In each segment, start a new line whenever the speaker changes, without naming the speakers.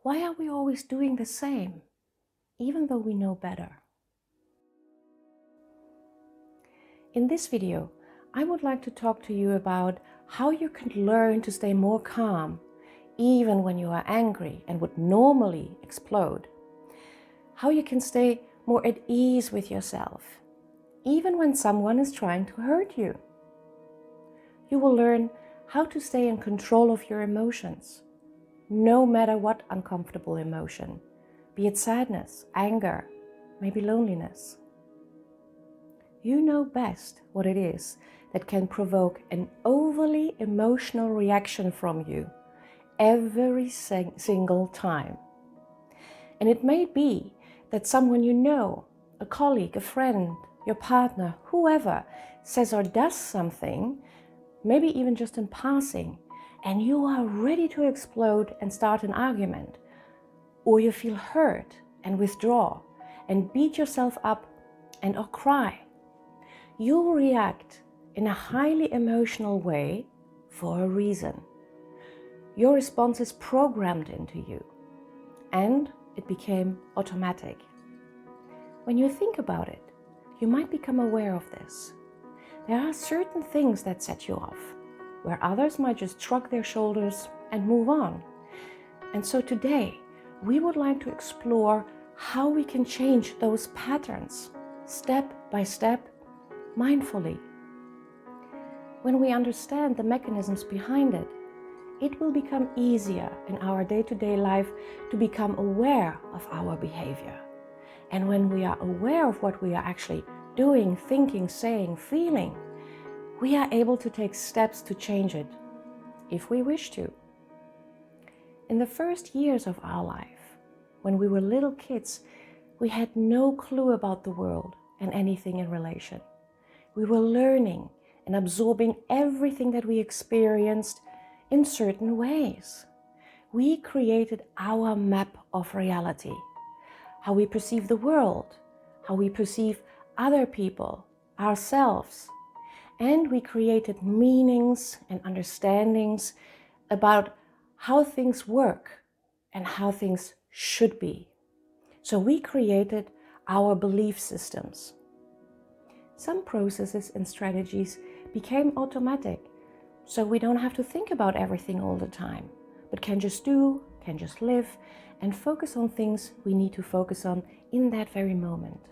Why are we always doing the same, even though we know better? In this video, I would like to talk to you about how you can learn to stay more calm, even when you are angry and would normally explode. How you can stay more at ease with yourself, even when someone is trying to hurt you. You will learn how to stay in control of your emotions, no matter what uncomfortable emotion, be it sadness, anger, maybe loneliness. You know best what it is that can provoke an overly emotional reaction from you every single time. And it may be that someone you know, a colleague, a friend, your partner, whoever, says or does something, maybe even just in passing, and you are ready to explode and start an argument. Or you feel hurt and withdraw and beat yourself up and or cry. You react in a highly emotional way for a reason. Your response is programmed into you, and it became automatic. When you think about it, you might become aware of this. There are certain things that set you off, where others might just shrug their shoulders and move on. And so today, we would like to explore how we can change those patterns, step by step, mindfully. When we understand the mechanisms behind it, it will become easier in our day-to-day life to become aware of our behavior. And when we are aware of what we are actually doing, thinking, saying, feeling, we are able to take steps to change it, if we wish to. In the first years of our life, when we were little kids, we had no clue about the world and anything in relation. We were learning and absorbing everything that we experienced in certain ways. We created our map of reality, how we perceive the world, how we perceive other people, ourselves, and we created meanings and understandings about how things work and how things should be. So we created our belief systems. Some processes and strategies became automatic, so we don't have to think about everything all the time, but can just do, can just live, and focus on things we need to focus on in that very moment.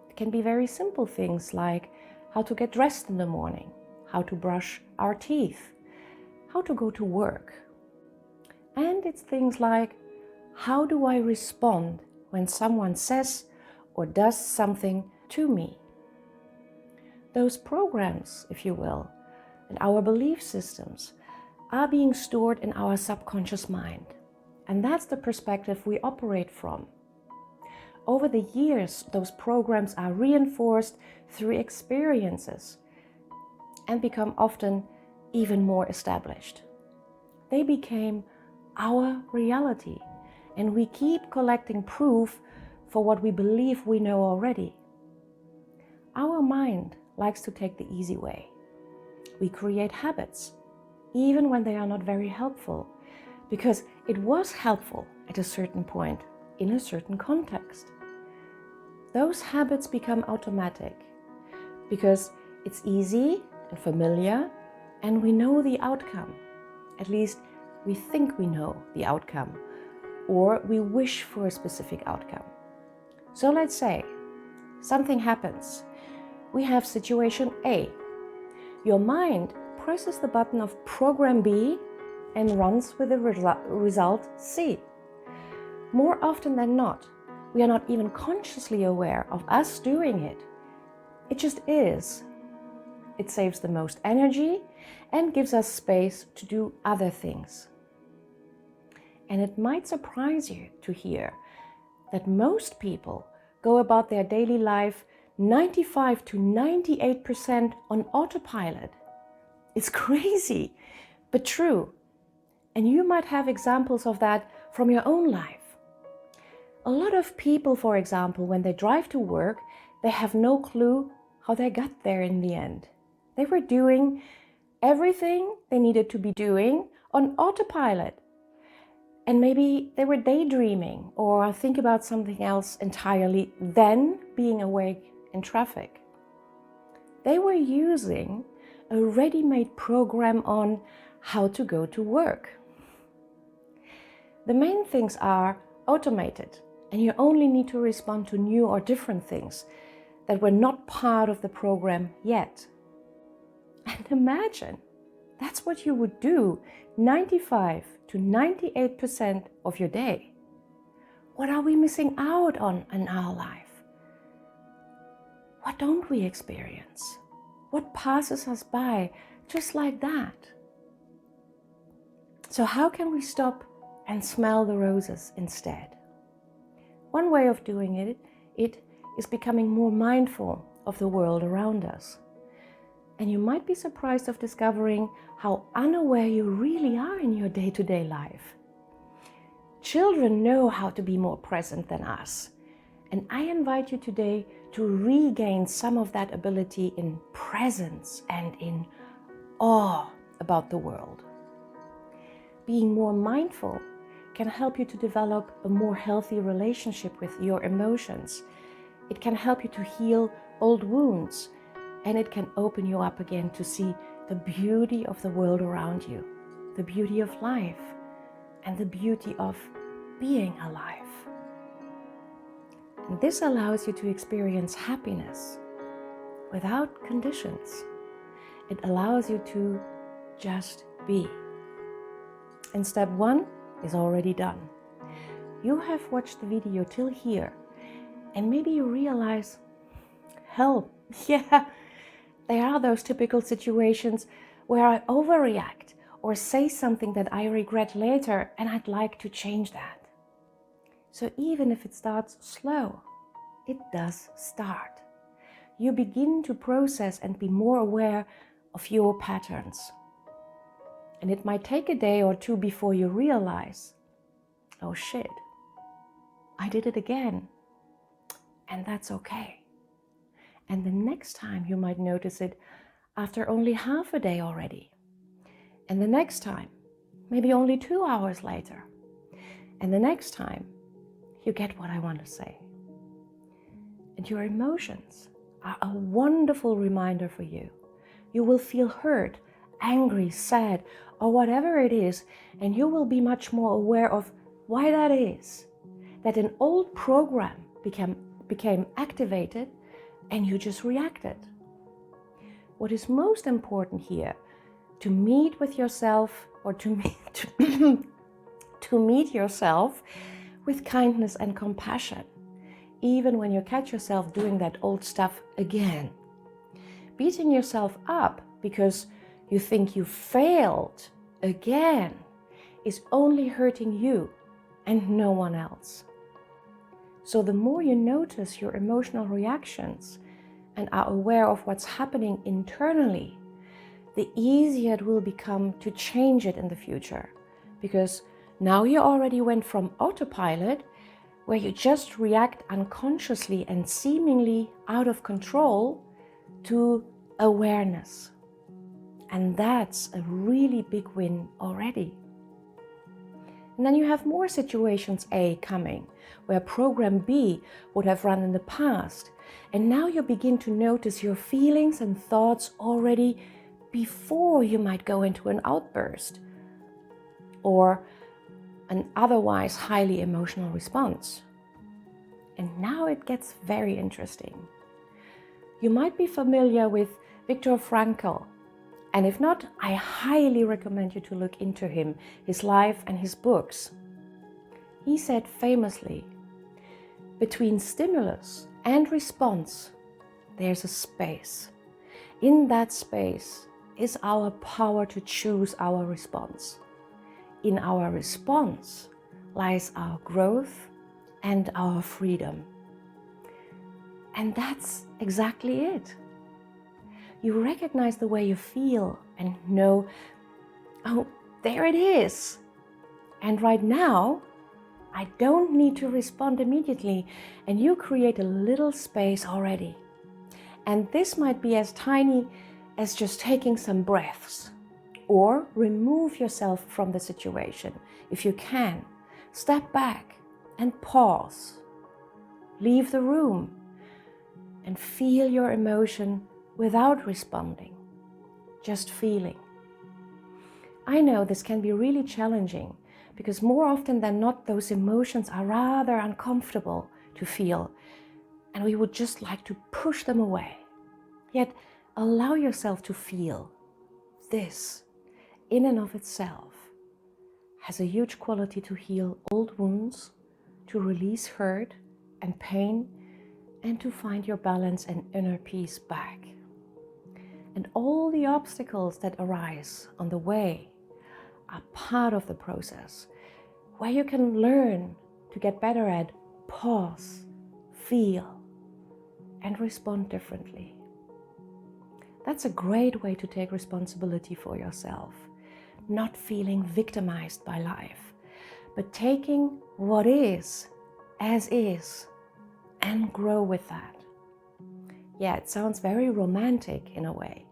It can be very simple things like how to get dressed in the morning, how to brush our teeth, how to go to work. And it's things like, how do I respond when someone says or does something to me? Those programs, if you will, and our belief systems are being stored in our subconscious mind. And that's the perspective we operate from. Over the years, those programs are reinforced through experiences and become often even more established. They became our reality, and we keep collecting proof for what we believe we know already. Our mind likes to take the easy way. We create habits, even when they are not very helpful, because it was helpful at a certain point in a certain context. Those habits become automatic because it's easy and familiar, and we know the outcome. At least we think we know the outcome, or we wish for a specific outcome. So let's say something happens. We have situation A. Your mind presses the button of program B and runs with the result C. More often than not, we are not even consciously aware of us doing it. It just is. It saves the most energy and gives us space to do other things. And it might surprise you to hear that most people go about their daily life 95 to 98% on autopilot. It's crazy, but true. And you might have examples of that from your own life. A lot of people, for example, when they drive to work, they have no clue how they got there in the end. They were doing everything they needed to be doing on autopilot. And maybe they were daydreaming or think about something else entirely, then being awake in traffic. They were using a ready-made program on how to go to work. The main things are automated, and you only need to respond to new or different things that were not part of the program yet. And imagine, that's what you would do 95 to 98% of your day. What are we missing out on in our life? What don't we experience? What passes us by just like that? So how can we stop and smell the roses instead? One way of doing it is becoming more mindful of the world around us. And you might be surprised of discovering how unaware you really are in your day-to-day life. Children know how to be more present than us. And I invite you today to regain some of that ability in presence and in awe about the world. Being more mindful can help you to develop a more healthy relationship with your emotions. It can help you to heal old wounds, and it can open you up again to see the beauty of the world around you, the beauty of life, and the beauty of being alive. And this allows you to experience happiness without conditions. It allows you to just be. And step 1 is already done. You have watched the video till here, and maybe you realize, help, yeah, there are those typical situations where I overreact or say something that I regret later, and I'd like to change that. So even if it starts slow, it does start. You begin to process and be more aware of your patterns. And it might take a day or two before you realize, oh shit, I did it again. And that's okay. And the next time you might notice it after only half a day already. And the next time, maybe only 2 hours later. And the next time, you get what I want to say. And your emotions are a wonderful reminder for you. You will feel hurt, angry, sad, or whatever it is, and you will be much more aware of why that is. That an old program became activated and you just reacted. What is most important here, to meet with yourself, or to meet yourself with kindness and compassion, even when you catch yourself doing that old stuff again. Beating yourself up because you think you failed again is only hurting you and no one else. So the more you notice your emotional reactions and are aware of what's happening internally, the easier it will become to change it in the future. Because now you already went from autopilot, where you just react unconsciously and seemingly out of control, to awareness. And that's a really big win already. And then you have more situations A coming, where program B would have run in the past. And now you begin to notice your feelings and thoughts already before you might go into an outburst or an otherwise highly emotional response. And now it gets very interesting. You might be familiar with Viktor Frankl. And if not, I highly recommend you to look into him, his life and his books. He said famously, between stimulus and response, there's a space. In that space is our power to choose our response. In our response lies our growth and our freedom. And that's exactly it. You recognize the way you feel and know, oh, there it is. And right now, I don't need to respond immediately, and you create a little space already. And this might be as tiny as just taking some breaths, or remove yourself from the situation if you can, Step back and pause. Leave the room and feel your emotion without responding, just feeling. I know this can be really challenging because more often than not, those emotions are rather uncomfortable to feel, and we would just like to push them away. Yet allow yourself to feel. This, in and of itself, has a huge quality to heal old wounds, to release hurt and pain, and to find your balance and inner peace back. And all the obstacles that arise on the way are part of the process, where you can learn to get better at pause, feel, and respond differently. That's a great way to take responsibility for yourself, not feeling victimized by life, but taking what is, as is, and grow with that. Yeah, it sounds very romantic in a way.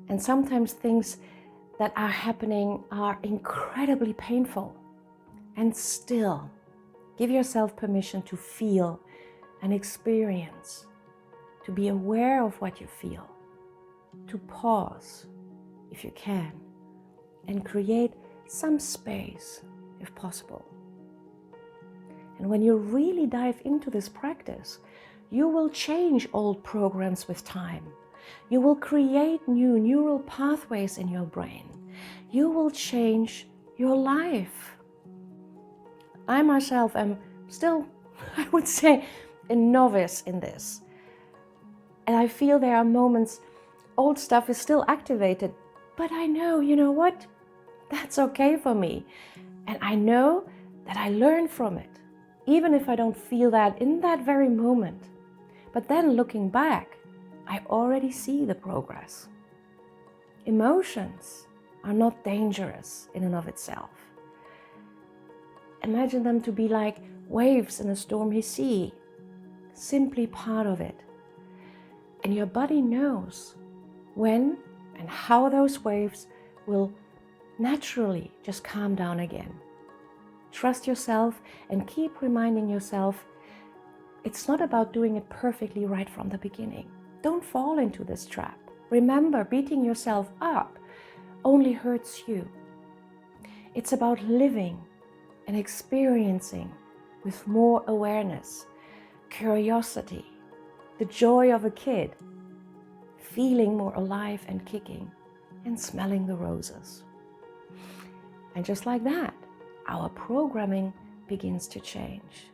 And sometimes things that are happening are incredibly painful. And still, give yourself permission to feel and experience, to be aware of what you feel, to pause if you can, and create some space if possible. And when you really dive into this practice, you will change old programs with time. You will create new neural pathways in your brain. You will change your life. I myself am still, I would say, a novice in this. And I feel there are moments, old stuff is still activated, but I know, you know what? That's okay for me. And I know that I learn from it, even if I don't feel that in that very moment. But then looking back, I already see the progress. Emotions are not dangerous in and of itself. Imagine them to be like waves in a stormy sea, simply part of it. And your body knows when and how those waves will naturally just calm down again. Trust yourself and keep reminding yourself it's not about doing it perfectly right from the beginning. Don't fall into this trap. Remember, beating yourself up only hurts you. It's about living and experiencing with more awareness, curiosity, the joy of a kid, feeling more alive and kicking, and smelling the roses. And just like that, our programming begins to change.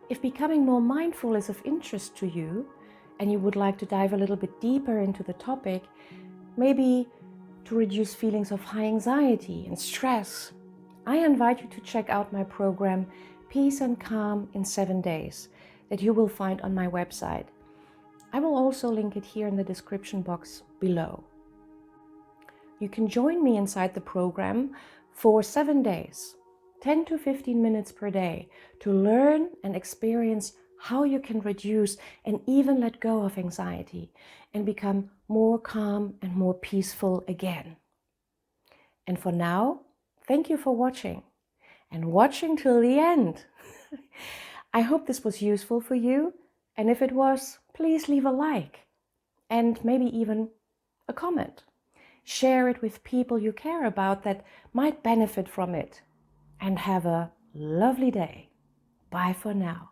If becoming more mindful is of interest to you, and you would like to dive a little bit deeper into the topic, maybe to reduce feelings of high anxiety and stress, I invite you to check out my program, Peace and Calm in 7 Days, that you will find on my website. I will also link it here in the description box below. You can join me inside the program for 7 days, 10 to 15 minutes per day, to learn and experience how you can reduce and even let go of anxiety and become more calm and more peaceful again. And for now, thank you for watching and watching till the end. I hope this was useful for you, and if it was, please leave a like and maybe even a comment. Share it with people you care about that might benefit from it, and have a lovely day. Bye for now.